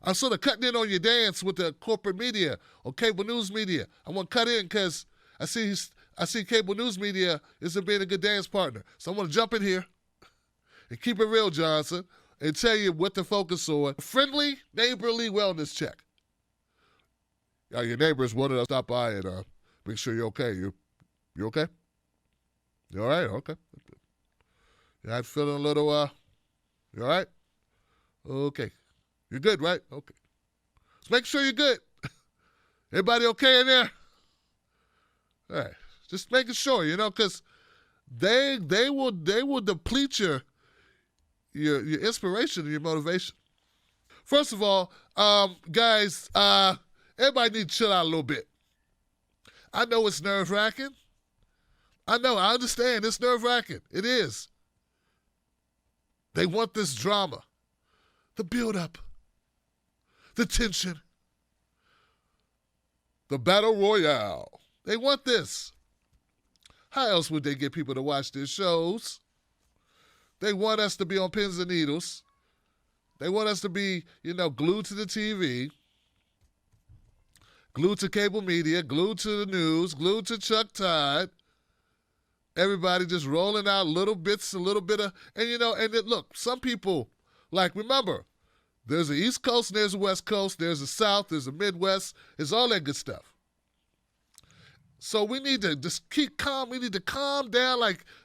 I'm sort of cutting in on your dance with the corporate media or cable news media. I want to cut in because I see cable news media isn't being a good dance partner. So I want to jump in here and keep it real, Johnson, and tell you what to focus on. Friendly, neighborly wellness check. Your neighbors wanted to stop by and make sure you're okay. You okay? You all right? Okay. You're not feeling a little, you all right? Okay. You're good, right? Okay. Let's make sure you're good. Everybody okay in there? All right. Just making sure, because they will deplete your inspiration and your motivation. First of all, guys, everybody needs to chill out a little bit. I know it's nerve-wracking. I understand. It's nerve-wracking. It is. They want this drama, the build-up, the tension, the battle royale. They want this. How else would they get people to watch their shows? They want us to be on pins and needles. They want us to be, glued to the TV, glued to cable media, glued to the news, glued to Chuck Todd. Everybody just rolling out little bits, a little bit of, look, some people, remember, there's the East Coast and there's the West Coast, there's the South, there's the Midwest, there's all that good stuff. So we need to just keep calm. We need to calm down,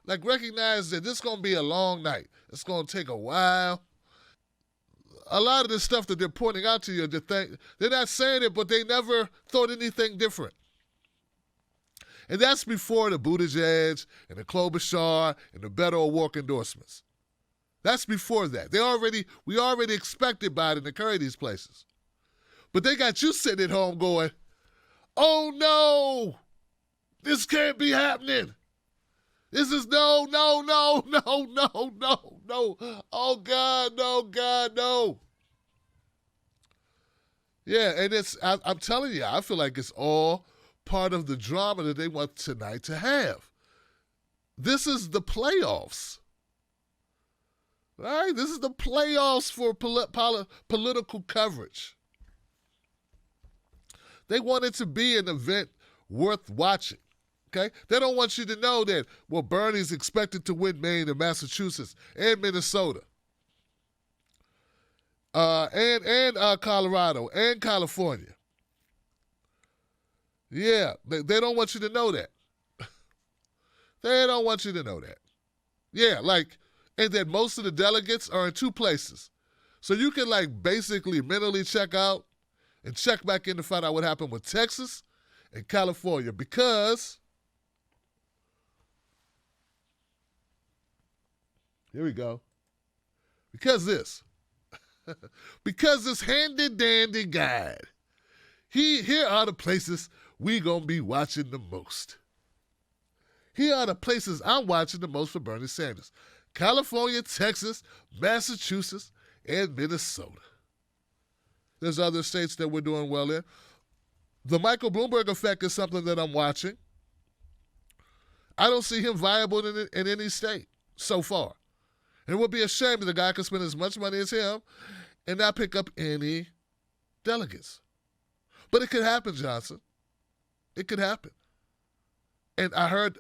recognize that this is going to be a long night. It's going to take a while. A lot of the stuff that they're pointing out to you, they're not saying it, but they never thought anything different. And that's before the Buttigieg and the Klobuchar and the Beto O'Rourke endorsements. That's before that. We already expected Biden to carry these places. But they got you sitting at home going, oh no, this can't be happening. This is no. Oh God, no. Yeah, and I'm telling you, I feel like it's all part of the drama that they want tonight to have. This is the playoffs. Right? This is the playoffs for political coverage. They want it to be an event worth watching. Okay? They don't want you to know that, Bernie's expected to win Maine and Massachusetts and Minnesota. And Colorado and California. Yeah, they don't want you to know that. They don't want you to know that. Yeah, and that most of the delegates are in two places. So you can basically mentally check out and check back in to find out what happened with Texas and California because, here we go, because this handy-dandy guide. Here are the places we gonna be watching the most. Here are the places I'm watching the most for Bernie Sanders. California, Texas, Massachusetts, and Minnesota. There's other states that we're doing well in. The Michael Bloomberg effect is something that I'm watching. I don't see him viable in any state so far. And it would be a shame that the guy could spend as much money as him and not pick up any delegates. But it could happen, Johnson. It could happen. And I heard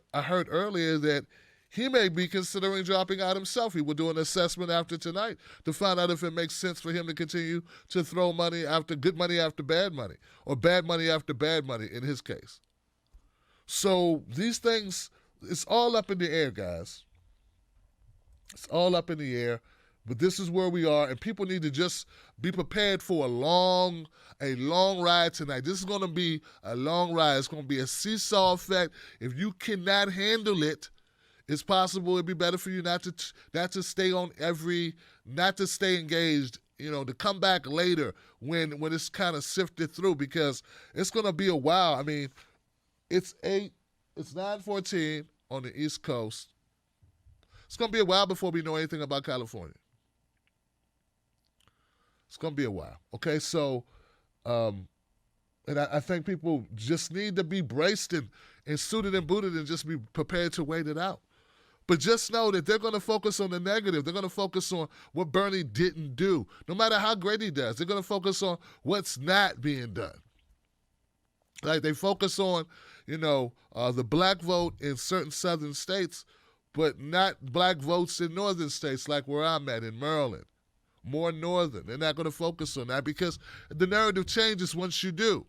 earlier that he may be considering dropping out himself. He will do an assessment after tonight to find out if it makes sense for him to continue to throw money after good money after bad money, or bad money after bad money in his case. So these things, it's all up in the air, guys. It's all up in the air. But this is where we are, and people need to just be prepared for a long ride tonight. This is going to be a long ride. It's going to be a seesaw effect. If you cannot handle it, it's possible it'd be better for you not to stay not to stay engaged, to come back later when it's kind of sifted through, because it's going to be a while. I mean, it's 9:14 on the East Coast. It's going to be a while before we know anything about California. It's going to be a while. Okay, so, and I think people just need to be braced and suited and booted and just be prepared to wait it out. But just know that they're going to focus on the negative. They're going to focus on what Bernie didn't do. No matter how great he does, they're going to focus on what's not being done. Like they focus on, the black vote in certain southern states, but not black votes in northern states like where I'm at in Maryland. More northern. They're not going to focus on that because the narrative changes once you do.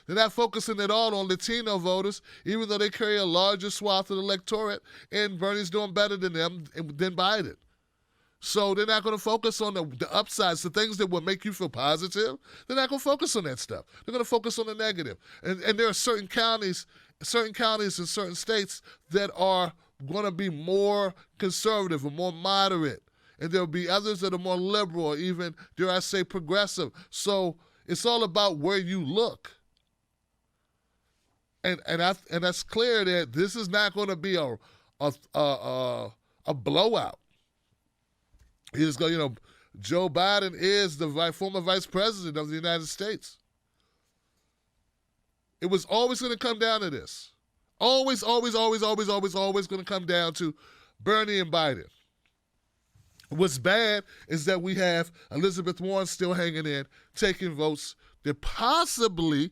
They're not focusing at all on Latino voters, even though they carry a larger swath of the electorate, and Bernie's doing better than them than Biden. So they're not going to focus on the upsides, the things that will make you feel positive. They're not going to focus on that stuff. They're going to focus on the negative. And there are certain counties in certain states that are going to be more conservative or more moderate. And there'll be others that are more liberal or even, dare I say, progressive. So it's all about where you look. And that's clear that this is not going to be a blowout. He's going, Joe Biden is the former vice president of the United States. It was always going to come down to this. Always going to come down to Bernie and Biden. What's bad is that we have Elizabeth Warren still hanging in, taking votes that possibly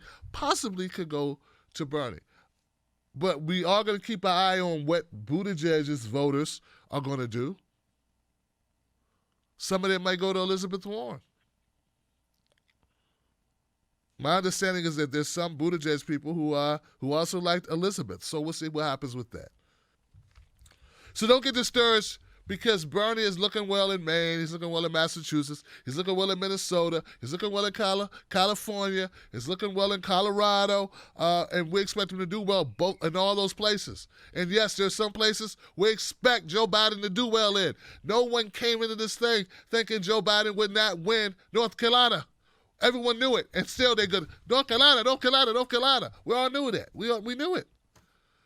could go to Bernie. But we are going to keep an eye on what Buttigieg's voters are going to do. Some of them might go to Elizabeth Warren. My understanding is that there's some Buttigieg people who also like Elizabeth. So we'll see what happens with that. So don't get discouraged because Bernie is looking well in Maine. He's looking well in Massachusetts. He's looking well in Minnesota. He's looking well in California. He's looking well in Colorado. And we expect him to do well both in all those places. And yes, there's some places we expect Joe Biden to do well in. No one came into this thing thinking Joe Biden would not win North Carolina. Everyone knew it. And still they go, North Carolina. We all knew that. We knew it.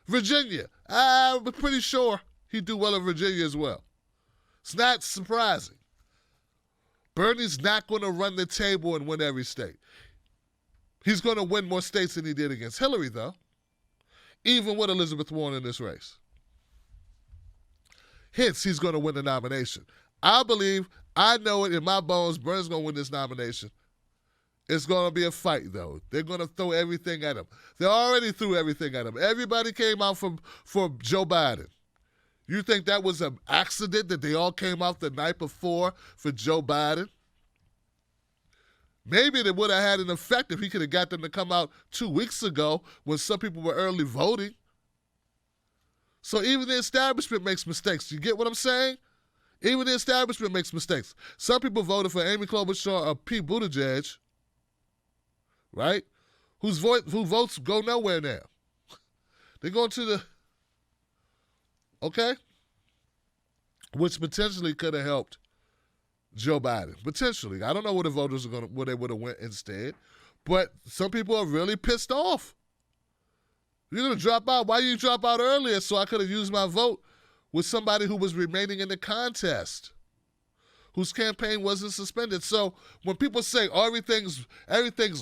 Virginia. I'm pretty sure he'd do well in Virginia as well. It's not surprising. Bernie's not going to run the table and win every state. He's going to win more states than he did against Hillary, though, even with Elizabeth Warren in this race. Hence, he's going to win the nomination. I know it in my bones, Bernie's going to win this nomination. It's going to be a fight, though. They're going to throw everything at him. They already threw everything at him. Everybody came out for Joe Biden. You think that was an accident that they all came out the night before for Joe Biden? Maybe it would have had an effect if he could have got them to come out 2 weeks ago when some people were early voting. So even the establishment makes mistakes. You get what I'm saying? Even the establishment makes mistakes. Some people voted for Amy Klobuchar or Pete Buttigieg, right? Who votes go nowhere now. They're going to the... Okay? Which potentially could have helped Joe Biden. Potentially. I don't know where the voters are where they would have went instead. But some people are really pissed off. You're going to drop out. Why you drop out earlier so I could have used my vote with somebody who was remaining in the contest, whose campaign wasn't suspended? So when people say everything's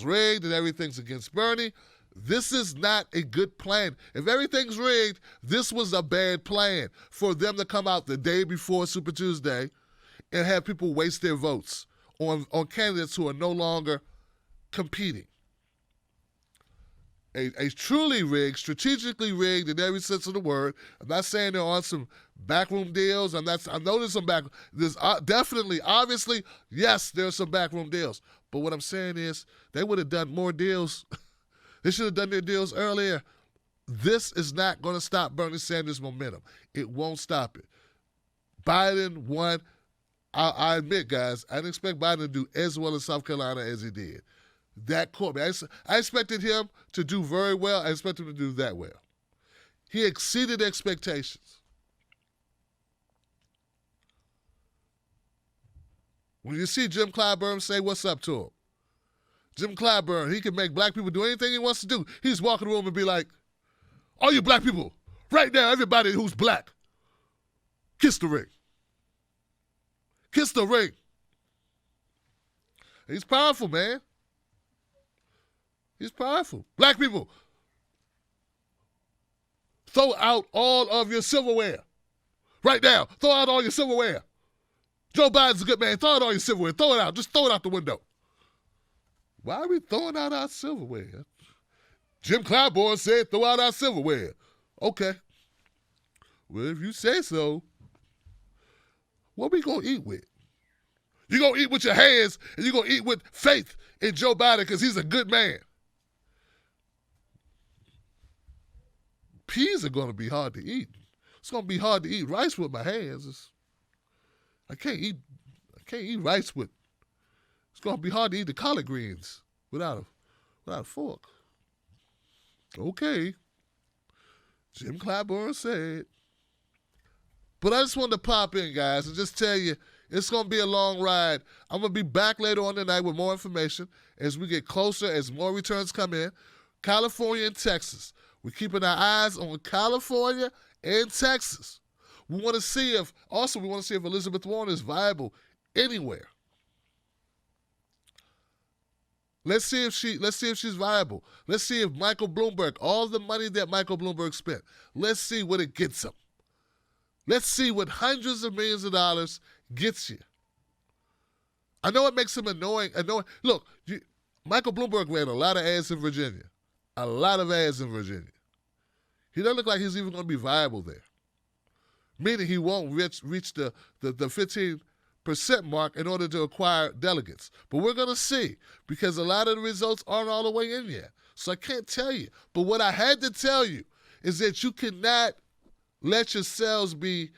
rigged and everything's against Bernie, this is not a good plan. If everything's rigged, this was a bad plan for them to come out the day before Super Tuesday and have people waste their votes on candidates who are no longer competing. A truly rigged, strategically rigged in every sense of the word. I'm not saying there aren't some backroom deals. I know there's some there's definitely, obviously, yes, there's some backroom deals. But what I'm saying is they would have done more deals. They should have done their deals earlier. This is not going to stop Bernie Sanders' momentum. It won't stop it. Biden won. I admit, guys, I didn't expect Biden to do as well in South Carolina as he did. That caught me. I expected him to do very well. I expected him to do that well. He exceeded expectations. When you see Jim Clyburn, say what's up to him. Jim Clyburn, he can make black people do anything he wants to do. He's walking the room and be like, all you black people, right now, everybody who's black, kiss the ring. Kiss the ring. He's powerful, man. He's powerful. Black people, throw out all of your silverware. Right now. Throw out all your silverware. Joe Biden's a good man. Throw out all your silverware. Throw it out. Just throw it out the window. Why are we throwing out our silverware? Jim Clyburn said throw out our silverware. Okay. Well, if you say so, what we going to eat with? You're going to eat with your hands, and you're going to eat with faith in Joe Biden because he's a good man. Peas are going to be hard to eat. It's going to be hard to eat rice with my hands. I can't eat rice with. It's going to be hard to eat the collard greens without a fork. Okay. Jim Clyburn said. But I just wanted to pop in, guys, and just tell you it's going to be a long ride. I'm going to be back later on tonight with more information as we get closer, as more returns come in. California and Texas. We're keeping our eyes on California and Texas. We want to see if Elizabeth Warren is viable anywhere. Let's see if she's viable. Let's see if Michael Bloomberg, all the money that Michael Bloomberg spent, let's see what it gets him. Let's see what hundreds of millions of dollars gets you. I know it makes him annoying. Look, Michael Bloomberg ran a lot of ads in Virginia. A lot of ads in Virginia. He doesn't look like he's even going to be viable there. Meaning he won't reach the 15% mark in order to acquire delegates. But we're going to see because a lot of the results aren't all the way in yet. So I can't tell you. But what I had to tell you is that you cannot let yourselves be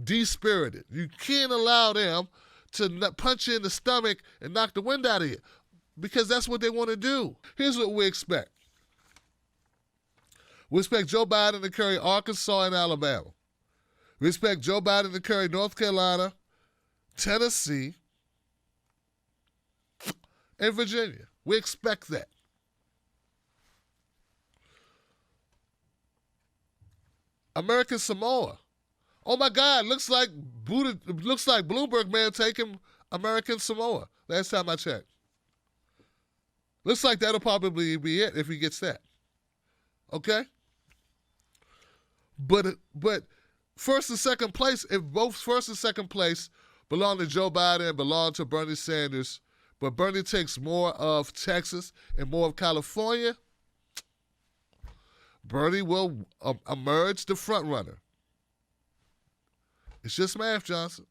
dispirited. You can't allow them to punch you in the stomach and knock the wind out of you because that's what they want to do. Here's what we expect. We expect Joe Biden to carry Arkansas and Alabama. We expect Joe Biden to carry North Carolina, Tennessee, and Virginia. We expect that. American Samoa. Oh my God, looks like Bloomberg may have taken American Samoa. Last time I checked. Looks like that'll probably be it if he gets that. Okay? But first and second place, if both first and second place belong to Joe Biden and belong to Bernie Sanders, but Bernie takes more of Texas and more of California, Bernie will emerge the front runner. It's just math, Johnson.